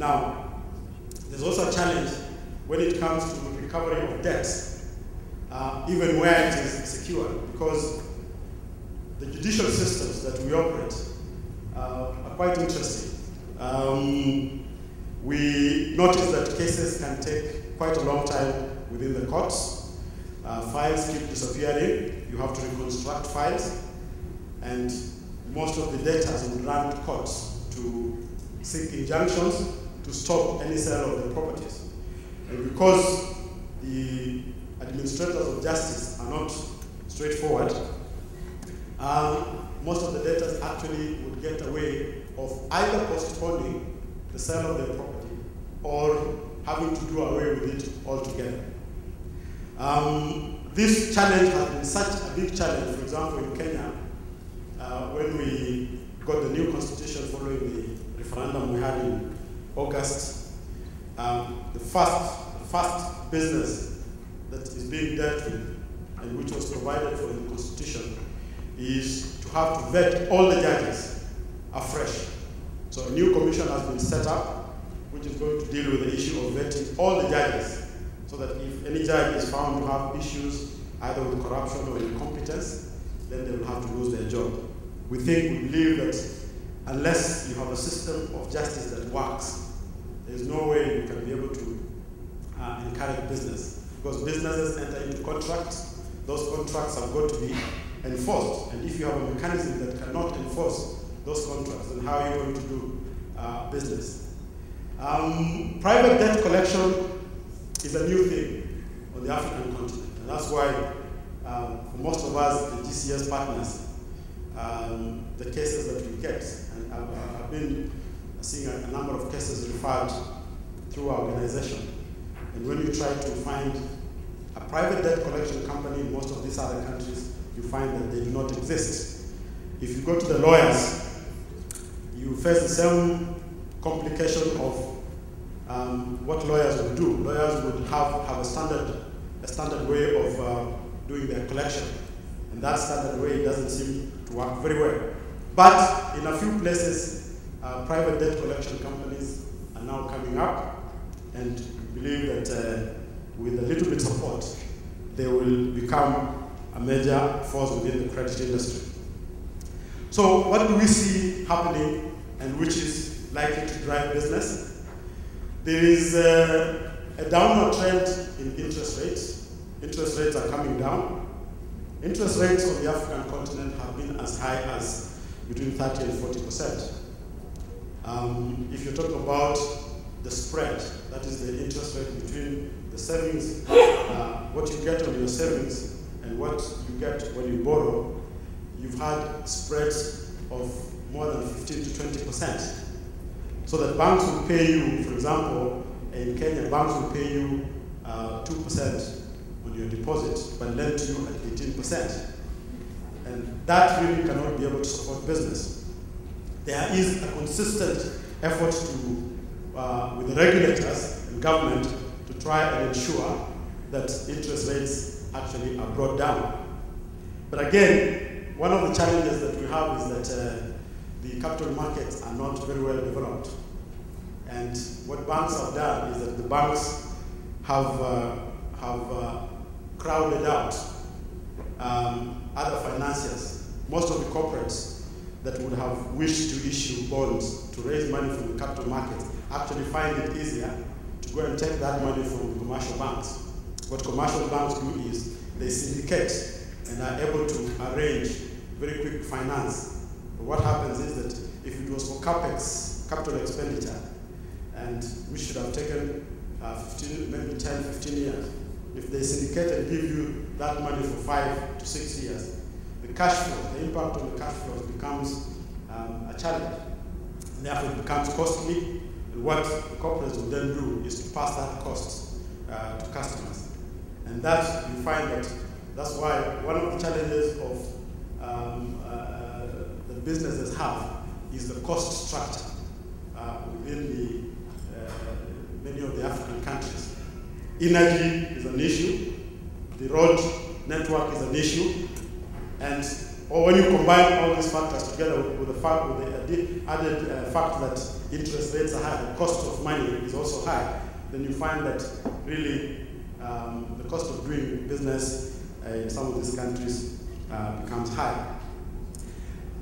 Now, there's also a challenge when it comes to recovery of debts, even where it is secure, because the judicial systems that we operate are quite interesting. We notice that cases can take quite a long time within the courts. Files keep disappearing. You have to reconstruct files. And most of the debtors will run to courts to seek injunctions to stop any sale of the properties. And because the administrators of justice are not straightforward, most of the debtors actually would get away of either postponing the sale of their property or having to do away with it altogether. This challenge has been such a big challenge. For example, in Kenya, when we got the new constitution following the referendum we had in August, the first business that is being dealt with and which was provided for in the constitution is to have to vet all the judges afresh. So a new commission has been set up which is going to deal with the issue of vetting all the judges, so that if any judge is found to have issues either with corruption or incompetence, then they will have to lose their job. We believe that unless you have a system of justice that works, there's no way you can be able to encourage business. Because businesses enter into contracts, those contracts have got to be enforced. And if you have a mechanism that cannot enforce those contracts, then how are you going to do business? Private debt collection is a new thing on the African continent. And that's why for most of us, the GCS partners, the cases that we get, and I've been seeing a number of cases referred through our organization. And when you try to find a private debt collection company in most of these other countries, you find that they do not exist. If you go to the lawyers, you face the same complication of what lawyers would do. Lawyers would have a standard way of doing their collection. And that standard way doesn't seem to work very well. But in a few places, private debt collection companies are now coming up, and we believe that with a little bit of support, they will become a major force within the credit industry. So what do we see happening and which is likely to drive business? There is a downward trend in interest rates. Interest rates are coming down. Interest rates on the African continent have been as high as between 30 and 40%. If you're talking about the spread, that is the interest rate between the savings, what you get on your savings and what you get when you borrow, you've had spreads of more than 15 to 20%. So that banks will pay you, for example, in Kenya, banks will pay you 2% on your deposit, but lend to you at 18%. And that really cannot be able to support business. There is a consistent effort to, with the regulators and government, to try and ensure that interest rates actually are brought down. But again, one of the challenges that we have is that the capital markets are not very well developed. And what banks have done is that the banks have crowded out other financiers. Most of the corporates that would have wished to issue bonds to raise money from the capital markets actually find it easier to go and take that money from commercial banks. What commercial banks do is they syndicate and are able to arrange very quick finance. But what happens is that if it was for CAPEX, capital expenditure, and we should have taken maybe 10, 15 years, if they syndicate and give you that money for 5 to 6 years, the cash flow, the impact on the cash flows becomes a challenge. And therefore it becomes costly, and what the corporates will then do is to pass that cost to customers. And that, you find that's why one of the challenges of the businesses have is the cost structure within many of the African countries. Energy is an issue, the road network is an issue, and or when you combine all these factors together with the added fact that interest rates are high, the cost of money is also high, then you find that really the cost of doing business in some of these countries becomes high.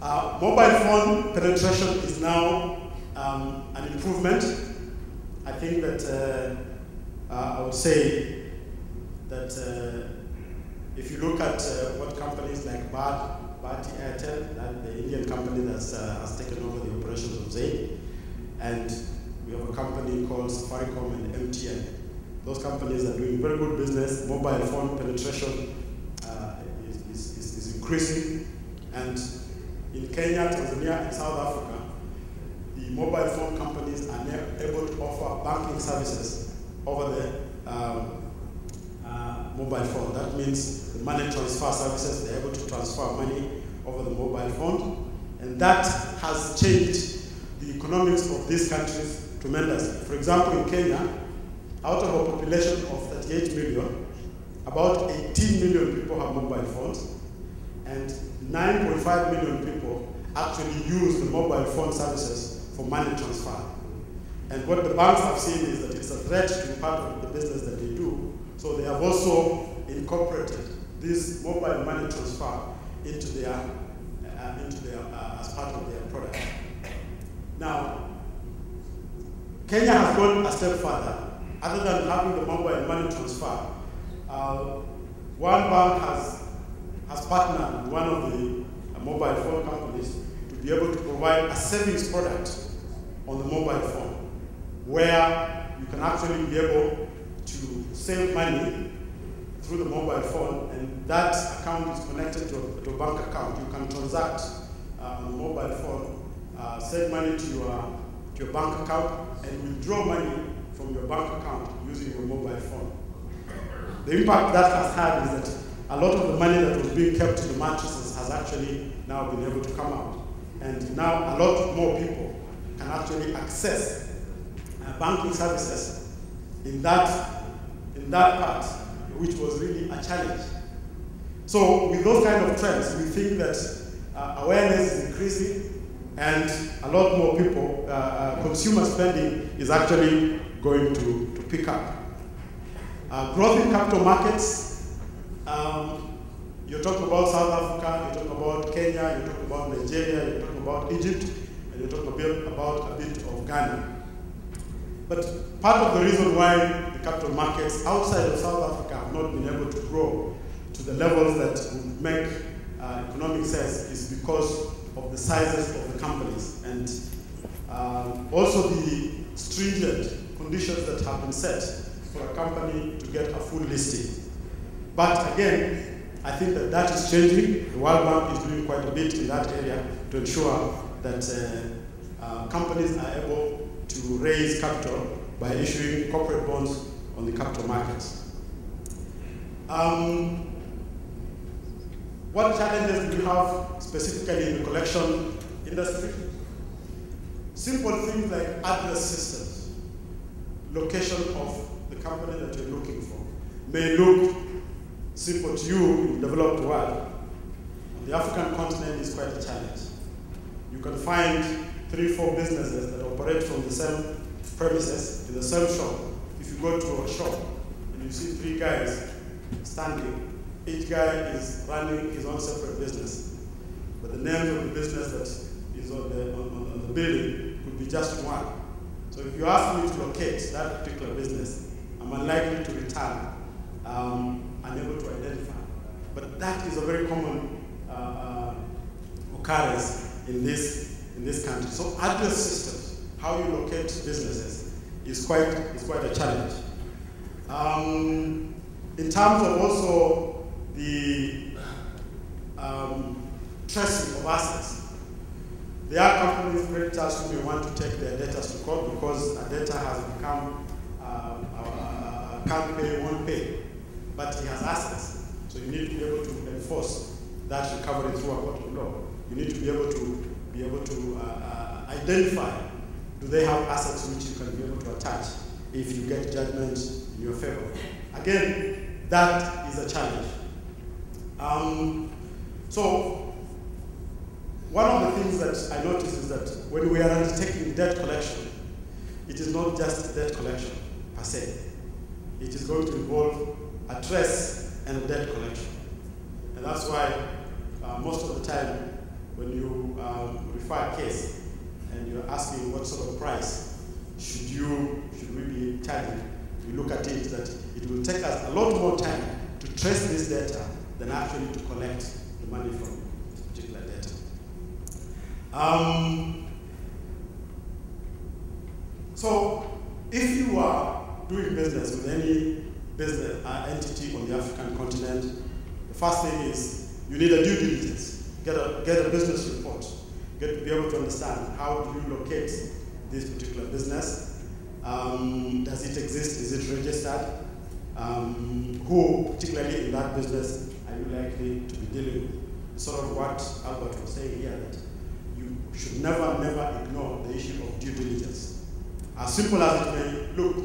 Mobile phone penetration is now an improvement. I think that I would say that if you look at what companies like Bharti Airtel, the Indian company that has taken over the operations of Zain, and we have a company called Safaricom and MTN. Those companies are doing very good business. Mobile phone penetration is increasing, and in Kenya, Tanzania, and South Africa, the mobile phone companies are now able to offer banking services over the mobile phone. That means the money transfer services, they're able to transfer money over the mobile phone. And that has changed the economics of these countries tremendously. For example, in Kenya, out of a population of 38 million, about 18 million people have mobile phones, and 9.5 million people actually use the mobile phone services for money transfer. And what the banks have seen is that it's a threat to part of the business that they do. So they have also incorporated this mobile money transfer into their as part of their product. Now, Kenya has gone a step further. Other than having the mobile money transfer, one bank has partnered with one of the mobile phone companies to be able to provide a savings product on the mobile phone, where you can actually be able to save money through the mobile phone, and that account is connected to a bank account. You can transact on the mobile phone, save money to your bank account, and withdraw money from your bank account using your mobile phone. The impact that has had is that a lot of the money that was being kept in the mattresses has actually now been able to come out. And now a lot more people can actually access banking services in that part, which was really a challenge. So with those kind of trends, we think that awareness is increasing, and a lot more people, consumer spending is actually going to pick up. Growth in capital markets, you're talking about South Africa, you're talking about Kenya, you're talking about Nigeria, you're talking about Egypt, and you're talking about a bit of Ghana. But part of the reason why the capital markets outside of South Africa have not been able to grow to the levels that would make economic sense is because of the sizes of the companies, and also the stringent conditions that have been set for a company to get a full listing. But again, I think that is changing. The World Bank is doing quite a bit in that area to ensure that companies are able to raise capital by issuing corporate bonds on the capital markets. What challenges do we have specifically in the collection industry? Simple things like address systems, location of the company that you're looking for, may look simple to you in the developed world. On the African continent is quite a challenge. You can find 3-4 businesses that operate from the same premises in the same shop. If you go to a shop and you see 3 guys standing, each guy is running his own separate business, but the name of the business that is on the building could be just one. So if you ask me to locate that particular business, I'm unlikely to return, unable to identify. But that is a very common occurrence in this country. So address systems, how you locate businesses, is quite a challenge. In terms of also the tracing of assets, there are companies, creditors who may want to take their debtors to court because a debtor has become can't pay, won't pay, but he has assets. So you need to be able to enforce that recovery through a court of law. You need to be able to identify, do they have assets which you can be able to attach if you get judgment in your favor. Again, that is a challenge. So one of the things that I noticed is that when we are undertaking debt collection, it is not just debt collection per se. It is going to involve a trace and a debt collection. And that's why most of the time when you refer a case and you're asking what sort of price should we be charging, we look at it that it will take us a lot more time to trace this data than actually to collect the money from this particular data. So if you are doing business with any business entity on the African continent, the first thing is you need a due diligence. Get a business report. Be able to understand how do you locate this particular business. Does it exist? Is it registered? Who, particularly in that business, are you likely to be dealing with? Sort of what Albert was saying here, that you should never ignore the issue of due diligence. As simple as it may look,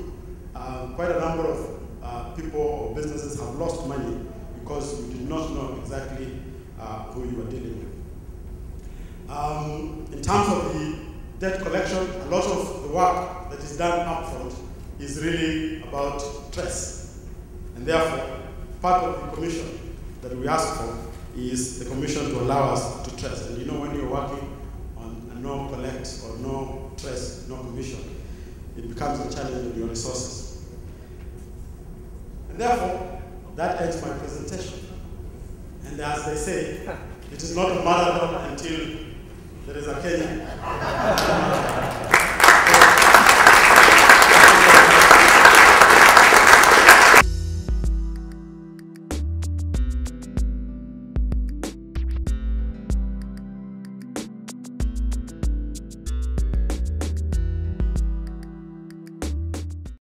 quite a number of people or businesses have lost money because you did not know exactly who you were dealing with. In terms of the debt collection, a lot of the work that is done upfront is really about trace. And therefore, part of the commission that we ask for is the commission to allow us to trace. And you know, when you're working on a no collect or no trace, no commission, it becomes a challenge in your resources. And therefore, that ends my presentation. And as they say, it is not a marathon until there is a Kenya.